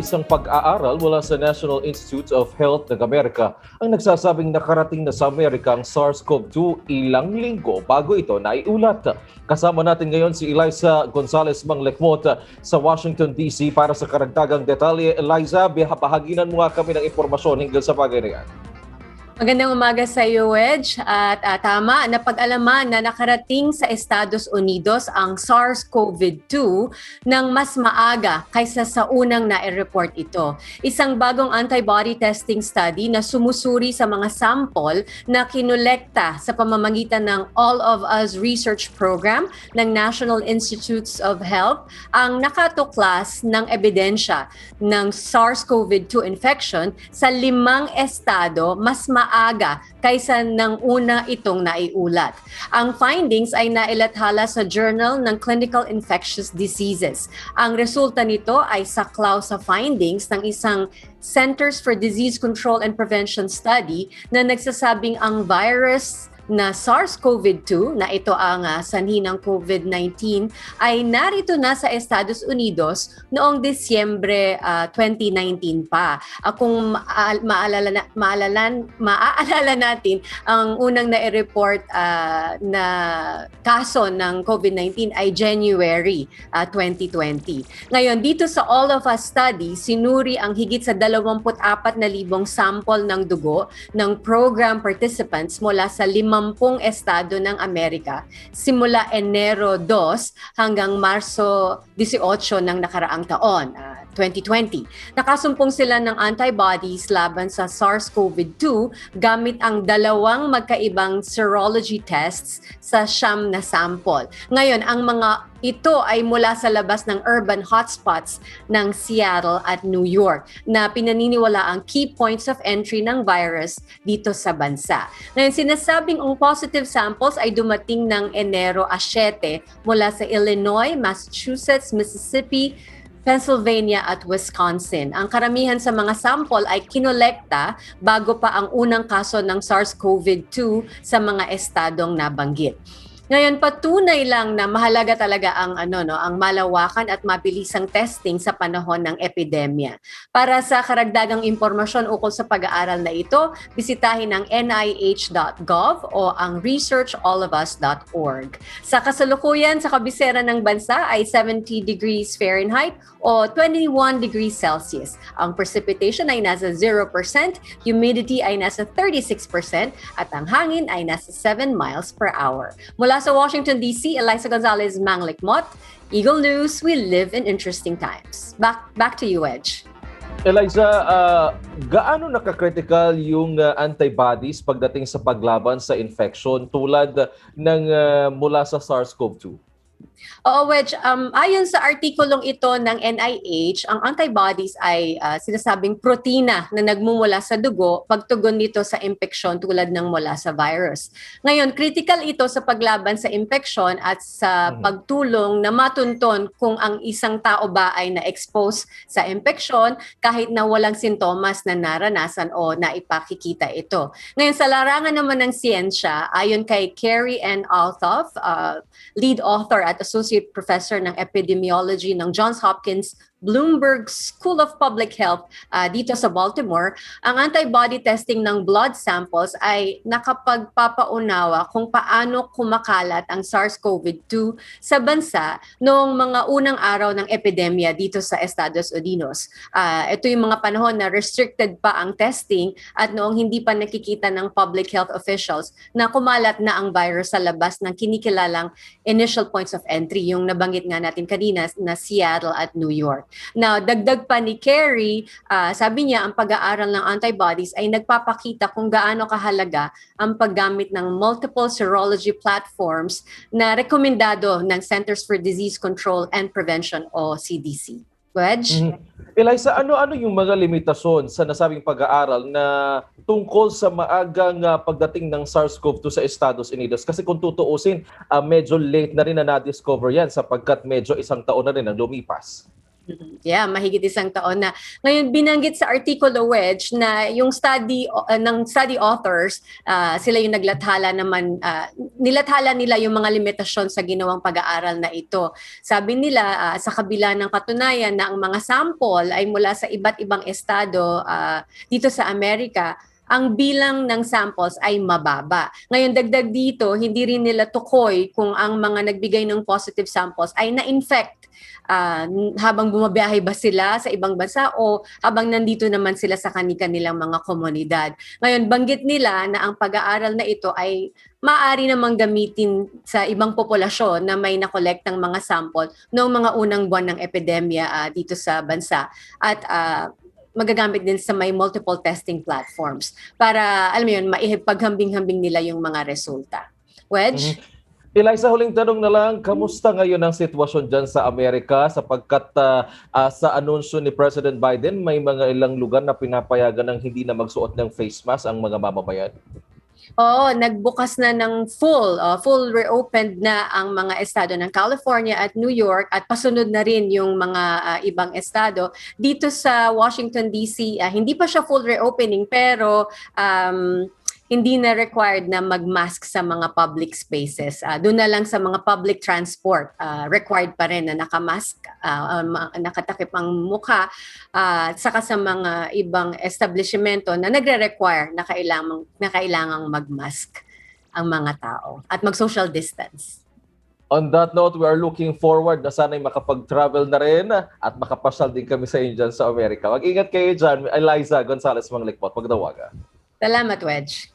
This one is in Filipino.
Isang pag-aaral mula sa National Institutes of Health ng Amerika ang nagsasabing nakarating na sa Amerika ang SARS-CoV-2 ilang linggo bago ito naiulat. Kasama natin ngayon si Eliza Gonzalez Manglekmot sa Washington, D.C. para sa karagdagang detalye. Eliza, bahaginan mo nga kami ng impormasyon hinggil sa bagay na yan. Magandang umaga sa iyo, Wedge. At tama, napag-alaman na nakarating sa Estados Unidos ang SARS-CoV-2 ng mas maaga kaysa sa unang na-report ito. Isang bagong antibody testing study na sumusuri sa mga sample na kinolekta sa pamamagitan ng All of Us Research Program ng National Institutes of Health ang nakatuklas ng ebidensya ng SARS-CoV-2 infection sa 5 estado mas maaga kaysa ng una itong naiulat. Ang findings ay nailathala sa Journal ng Clinical Infectious Diseases. Ang resulta nito ay saklaw sa findings ng isang Centers for Disease Control and Prevention study na nagsasabing ang virus na SARS-CoV-2 na ito ang sanhi ng COVID-19 ay narito na sa Estados Unidos noong Disyembre 2019 pa. Kung maaalala natin, ang unang na-report na kaso ng COVID-19 ay January 2020. Ngayon, dito sa All of Us study, sinuri ang higit sa 24,000 sample ng dugo ng program participants mula sa 50 estado ng Amerika simula Enero 2 hanggang Marso 18 ng nakaraang taon, 2020. Nakasumpong sila ng antibodies laban sa SARS-CoV-2 gamit ang dalawang magkaibang serology tests sa 9 na sample. Ngayon, ang mga ito ay mula sa labas ng urban hotspots ng Seattle at New York na pinaniniwala ang key points of entry ng virus dito sa bansa. Ngayon, sinasabing ang positive samples ay dumating ng Enero 7 mula sa Illinois, Massachusetts, Mississippi, Pennsylvania at Wisconsin. Ang karamihan sa mga sample ay kinolekta bago pa ang unang kaso ng SARS-CoV-2 sa mga estadong nabanggit. Ngayon, patunay lang na mahalaga talaga ang ang malawakan at mabilisang testing sa panahon ng epidemya. Para sa karagdagang impormasyon ukol sa pag-aaral na ito, bisitahin ang nih.gov o ang researchallofus.org. Sa kasalukuyan, sa kabisera ng bansa ay 70 degrees Fahrenheit o 21 degrees Celsius. Ang precipitation ay nasa 0%, humidity ay nasa 36% at ang hangin ay nasa 7 miles per hour. Mula sa Washington, D.C., Eliza Gonzalez Manglekmot, Eagle News, we live in interesting times. Back to you, Edge. Eliza, gaano nakakritikal yung antibodies pagdating sa paglaban sa infection tulad ng mula sa SARS-CoV-2? Oo, Wedge. Ayon sa artikulong ito ng NIH, ang antibodies ay sinasabing protina na nagmumula sa dugo pagtugon nito sa impeksyon tulad ng mula sa virus. Ngayon, critical ito sa paglaban sa impeksyon at sa pagtulong na matunton kung ang isang tao ba ay na-expose sa impeksyon kahit na walang sintomas na naranasan o naipakikita ito. Ngayon, sa larangan naman ng siyensya, ayon kay Carrie N. Althoff, lead author at Associate Professor ng Epidemiology ng Johns Hopkins Bloomberg School of Public Health dito sa Baltimore, ang antibody testing ng blood samples ay nakapagpapaunawa kung paano kumakalat ang SARS-CoV-2 sa bansa noong mga unang araw ng epidemya dito sa Estados Unidos. Ito yung mga panahon na restricted pa ang testing at noong hindi pa nakikita ng public health officials na kumalat na ang virus sa labas ng kinikilalang initial points of entry, yung nabanggit nga natin kanina na Seattle at New York. Now, dagdag pa ni Kerry, sabi niya ang pag-aaral ng antibodies ay nagpapakita kung gaano kahalaga ang paggamit ng multiple serology platforms na rekomendado ng Centers for Disease Control and Prevention o CDC. Wedge? Eliza, ano-ano yung mga limitasyon sa nasabing pag-aaral na tungkol sa maagang pagdating ng SARS-CoV-2 sa Estados Unidos? Kasi kung tutuusin, medyo late na rin na na-discover yan sapagkat medyo isang taon na rin ang lumipas. Yeah, mahigit isang taon na. Ngayon, binanggit sa artikulo, Wedge, na yung study ng study authors, sila yung naglathala naman, nilathala nila yung mga limitasyon sa ginawang pag-aaral na ito. Sabi nila, sa kabila ng katunayan na ang mga sample ay mula sa iba't ibang estado dito sa Amerika, ang bilang ng samples ay mababa. Ngayon, dagdag dito, hindi rin nila tukoy kung ang mga nagbigay ng positive samples ay na-infect habang bumabiyahe ba sila sa ibang bansa o habang nandito naman sila sa kanilang mga komunidad. Ngayon, banggit nila na ang pag-aaral na ito ay maaari namang gamitin sa ibang populasyon na may nakolektang mga sample noong mga unang buwan ng epidemya dito sa bansa. At magagamit din sa may multiple testing platforms para, alam mo yun, maipaghambing-hambing nila yung mga resulta. Wedge? Eliza, huling tanong na lang, kamusta ngayon ang sitwasyon dyan sa Amerika sapagkat sa anunsyo ni President Biden, may mga ilang lugar na pinapayagan ng hindi na magsuot ng face mask ang mga mamamayan? Oo, nagbukas na ng full reopened na ang mga estado ng California at New York at pasunod na rin yung mga ibang estado. Dito sa Washington DC, hindi pa siya full reopening pero hindi na required na mag-mask sa mga public spaces. Doon na lang sa mga public transport, required pa rin na nakamask, nakatakip ang mukha, saka sa mga ibang establishmento na nagre-require na kailangang mag-mask ang mga tao at mag-social distance. On that note, we are looking forward na sana'y makapag-travel na rin at makapasyal din kami sa inyo dyan sa Amerika. Mag-ingat kayo dyan, Eliza Gonzalez Manglikpot, magdawaga. Salamat, Wedge.